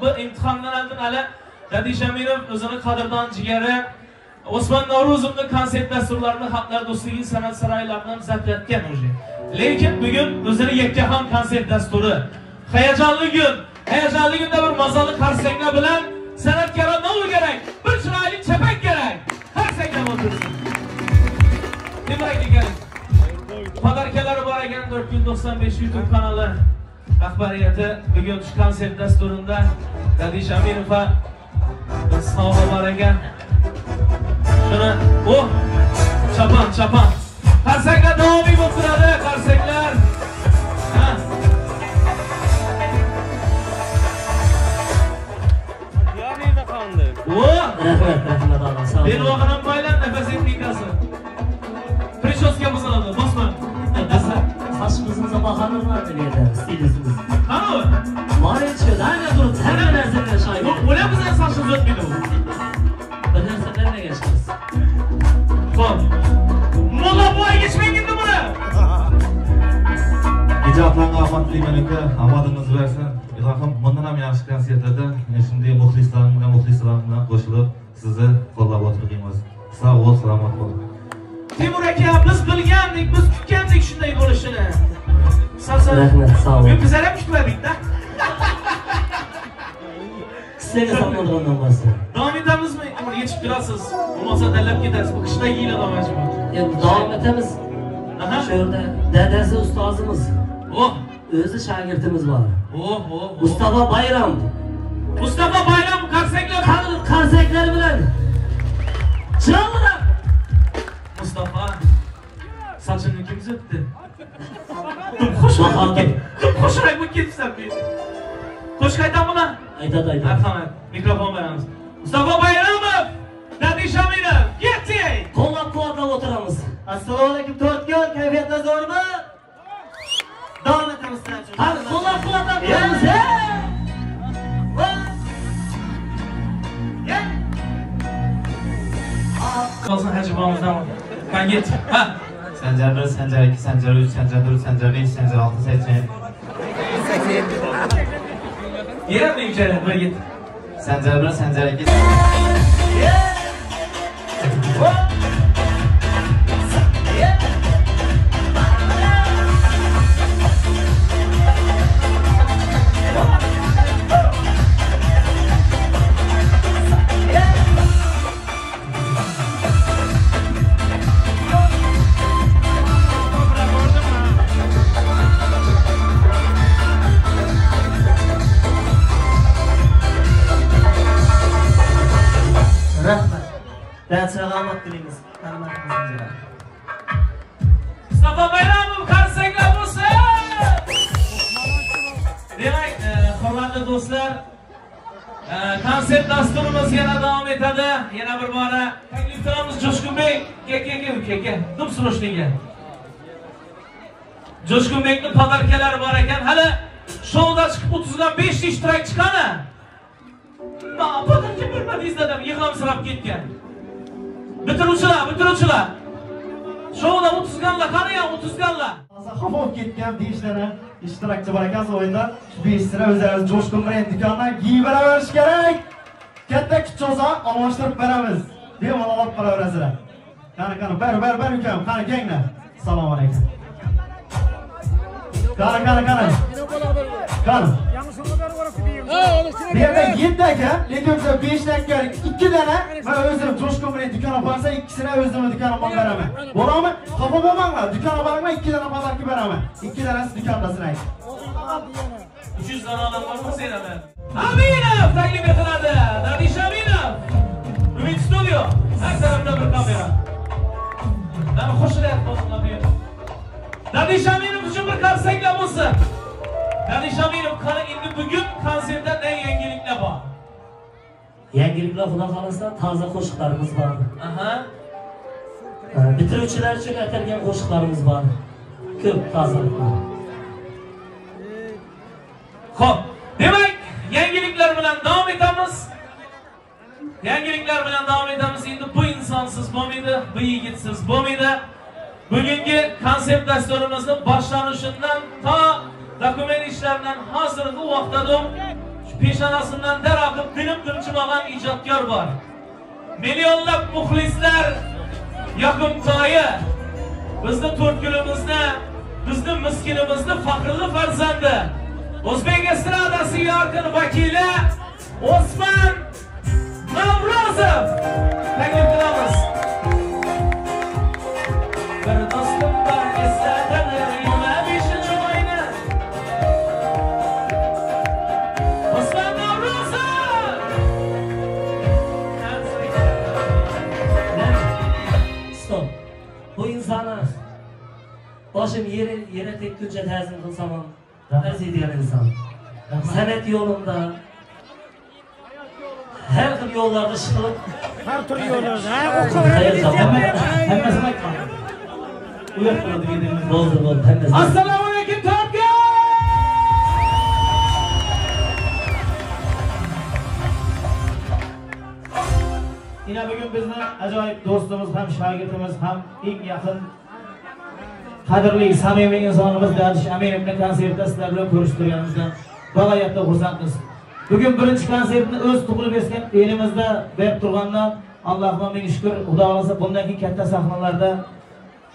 Bu imtihondan oldin hali Dadish Amirov o'zini qadrdon jigari Osmon Navro'zovning konsert dasturlarini Xalqlar do'stligi san'at saroylaridan zabt etgan o'zi. Lekin bugun o'zini yakkaxon konsert dasturi. Hayajonli kun. Hayajonli kunda bir mazali qarsaklar bilan san'atkor nima kerak? Bir chiroyli chapak kerak. Qarsaklab o'tirsin. Demak ekan. Padarkalari bor ekan 495 YouTube kanali rahbariyati bugun shu konsert dasturida Dadish Amirova sovg'a bor ekan. Shuni chapan. Qarsaklar davomiy bo'lib turadi, qarsaklar. Ha. Yarnida qoldi. Rahmat Allah, sağ ol. Bir vaqtdan baylan nafas teknikasi. Prическа buziladi, bosma. Saçımızın bakanlar da nerede? Stilistimiz. Qani u? Mariçki, nerede durup her narsaga shoyib. Yo'q, o'la bizning saçimiz o'tmaydi u. Bir narsalarga geçmiz. Xo'p. Molla boy geçmeydi buni. Ijodlarga omadli meniki, omadingiz bersin. Ilohim bundan ham yaxshi konsertlarda shunday muxlislar bilan qo'shilib sizni qo'llab o'tiramiz. Sog' bo'l, salomat bo'ling. Timur aka, biz bilgandik, biz kutgandik shunday bo'lishini. Rahmat, sağ olun. Biz ham kutmadik-da. Sizlarga sog'lomlikdan bo'lsin. Davom etamizmi? Yetib turasiz. Bo'lmasa tanlab ketasiz. Bu qishda yeyla namajmi? Davom etamiz. Shu yerda dadasi ustozimiz. O'zi shogirdimiz bor. Mustafa Bayram. Mustafa Bayram qarsaklar bilan. Chiroqlar. Mustafa saçını kim zıttı? Koşarak mı ketsen bir? Koş kaydan buna. Aytat. Tamam, mikrofon veremiz. Mustafa Bayramov, Dadish Amirov, yetti. Qo'llab-quvvatlab o'tiramiz. Assalomu alaykum To'rtko'l, kayfiyatlar zo'rmi? Davom etamiz sizlar. Hadi qo'llab-quvvatlab o'tiramiz. Olsun hacı babamızdan. Ben git. Ha. Sancar 1, Sancar 2, Sancar 3, Sancar 4, Sancar 5, Sancar 6, Sancar 7. Yerem mi yükselen? Böyle git. Sancar 1, Sancar 2. Selamat dilimiz. Mustafa Bayramov qarsaklar bo'lsin. Demak, hurmatli do'stlar, konsert dasturimiz yana davom etadi. Yana bir bora taklif qilamiz Jo'shqinbek. Kel. Dum surishtinga. Jo'shqinbekning padarkalari bor ekan. Hali shouda chiqib o'tizgan 5 ta ishtirokchi qani? Padarka bermadingiz dadam, yig'lamsirab ketgan. Bitiruvchilar. Shouda 30ganlar qani ya, 30ganlar. Xafof ketgan deyishlari ishtirokchi bor ekan o'yinda. Shu 5 lira o'zlaringiz Jo'shqin brend do'konidan giyib beraverish kerak. Katta kichiksa almashtirib beramiz. Bemalol olib qo'yaverasizlar. Qani, bar ukam, qani kenglar. Assalomu alaykum. Qani. Bir yerda 7 aka, lekin o'sha 5 dakika 2 dana men o'zim Jo'shqin brend do'koniga borsa, ikkisini o'zim do'konimdan beraman. Bo'ladimi? Xafa bo'lmanglar, do'konga borman 2 dana padarka beraman. 2 danasi do'kondasini ayt. 300 dana odam bormi senami? Aminov taklif etiladi. Dadish Amirov. Umid studio. Har tarafda bir kamera. Mana qo'shilyapti bosqinlar bu yerda. Dadish Amirov uchun bir qarsaklar bo'lsin. Dadish Amirov qani endi bugun konsertda ne yangiliklar bor? Yangiliklar xudo xolasa toza qo'shiqlarimiz bor. Bitiruvchilar uchun atalgan qo'shiqlarimiz bor. Ko'p tozaliklar. Xo'p, demak, yangiliklar bilan davom etamiz. Endi bu insonsiz bo'lmaydi, bu yigitsiz bo'lmaydi. Bugungi konsert dasturimizning boshlanishidan to dokument ishlaridan hozirgi vaqtda peshonasidan dar oqib dilim dimchimagan ijodkor bor. Milyonlab muxlislar yoqimtoyi bizni to'rtkulimizni, bizni miskinimizni faxrli farzandi O'zbek estradasi yorqin vakili Osman Navrozov taklif qilamiz. Bir do'stim bor esladim yig'ma 5-oyni. Osman Navrozov. Stop. Bu insonni boshim yere tekkuncha ta'zim qilsam ham arziydigan inson. San'at yo'lida her xil yo'llarda chiqib, Har turli yo'llarda, Hammasini aytma. U yoqqa deganimiz. bo'ldi, hammasi. Assalomu alaykum Topga. Yine bugün bizni ajoyib do'stimiz ham shogirdimiz ham eng yaqin qadrli samimiy insonimiz Dadish Aminovning konsertida sizlar bilan ko'rishtirganimizdan bag'oyatda xursandmiz. Bugun birinchi konsertni o'z tug'ilib o'sgan elimizda berib turgandan Allohga ming shukr. Xudo xolasa bundan keyin katta sahnalarda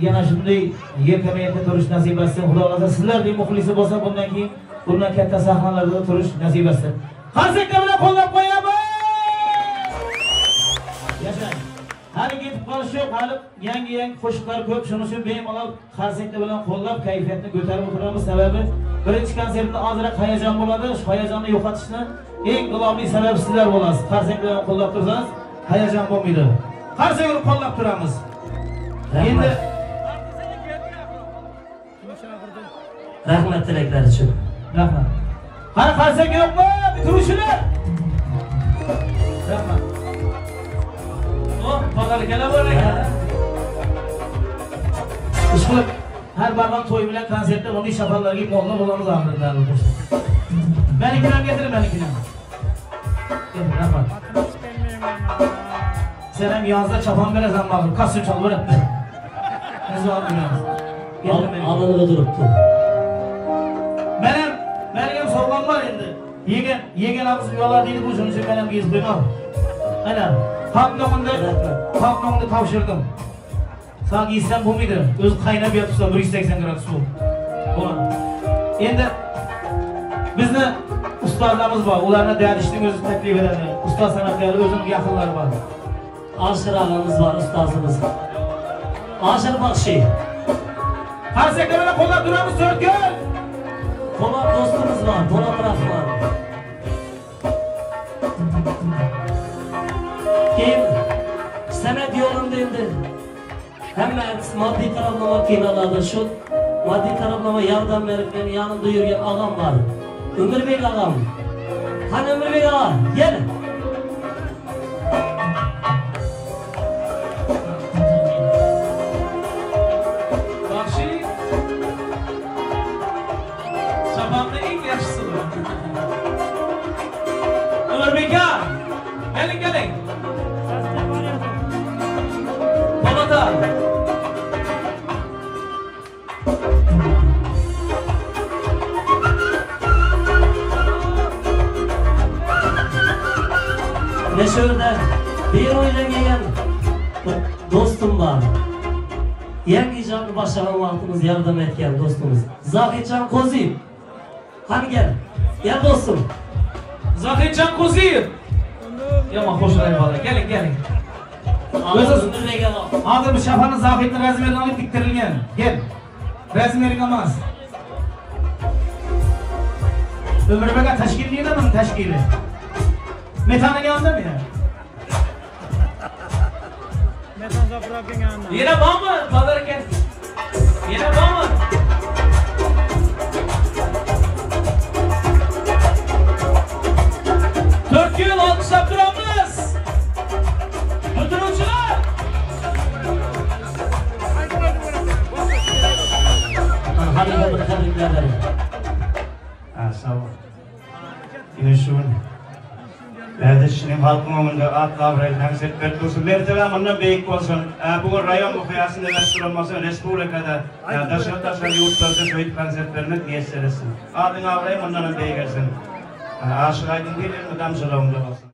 yana shunday yelkamiyatda turish nasib etsin. Xudo xolasa sizlarning muxlisi bo'lsa bundan keyin bundan katta sahnalarda turish nasib etsin. Konsertlar bilan qo'llab qo'yamiz. Yaşayın. Hali gidip qolish yo'q, hali yangi qo'shiqlar ko'p, shuning uchun bemalol konsertlar bilan qo'llab kayfiyatni ko'tarib o'tiramiz. Sababi birinchi konsertda ozroq hayajon bo'ladi. Shu hayajonni yo'qotishni eng ilomiy sabab sizlar bo'lasiz. Konsertlar bilan qo'llab tursangiz, hayajon bo'lmaydi. Qarshi yurib qo'llab turamiz. Endi Rahmat tilaklar uchun. rahmat. Qani qarsang yo'qmi? Bitiruvchilar. Rahmat. Pazarkalar bor ekan. Ushbu har barban to'y bilan konsertda bunday shafarlarga mo'lla bo'lamiz oxirida. Menikini ham getirin, menikini. Rahmat. Sen ham yozda chapon berasan ba'zir, kostyum chalib beribdi. Biz olmaymiz. Alınıga turibdi. Men ham sovg'am bor endi. Yegan og'iz uyolar deydi, bu shuning uchun men ham yezib qo'yman. Ana, Xalqnomni topshirdim. Sağ giysem bu muydu? Öz qaynab yotibsa 180 gradus suv. Bo'ladi. Endi bizni ustozlarimiz bor. Ularni Dadishning o'zi taklif etadi. Ustoz san'atkor o'zining yaqinlari bor. Ashir og'amiz bor, ustozimiz. Ashir Baxshi. Qarsaklar bilan qo'llab turamiz, To'rtko'l. Po'lat do'stimiz bor, Po'lat Rahmat. Keyin san'at yo'lida endi hamma moddiy taraflama qiynaladi. Shu moddiy taraflama yordam berib meni yanimda yurgan og'am bor. Umrbek og'am. Qani Umrbek og'a, kel. Baxshi. Shabamning eng yaxshisidir. Umrbek aka, keling. Bolata. Neşörde bir oynayan dostum var. Yangi ijodni boshlagan vaqtimiz yardım etgan do'stimiz Zohidjon Qo'ziyev. Qani gel. Gel do'stim. Zohidjon Qo'ziyev. Yomon qo'shilay bola. Keling. Hozir bu shafarni Zohidning razmeridan olib diktirilgan. Gel. Razmeriga emas. Umrbek tashkilliydimi buning tashkili? Metaniga oldimi ya? Metan zapravkan anda. Yana bormi? Qadar aka. Yana bormi? To'rtko'l olqishlab turamiz. Bitiruvchilar. Haliga bir tabriklar bering. Sağ ol. Yine şun. Dadishning xalqimizga atlabrayl konsert berdiusun. Mertebe bundan büyük olsun. Bugün rayon muhiyasında meşhur respublikada daşıtaşan yurtlarda şöyle konsert vermek niyetlesin. Adın avrayım bundan büyük olsun. Aşık Aydın gelir mi damcılarımda basın?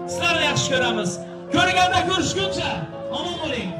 Sizlarni yaxshi ko'ramiz. Ko'rganda ko'rishguncha omon bo'ling.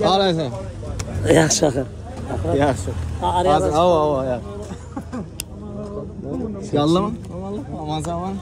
Ağlayasın. Yaxshi axir. Yaxshi. Hozir Avo, ya. Yallama. Aman zaman.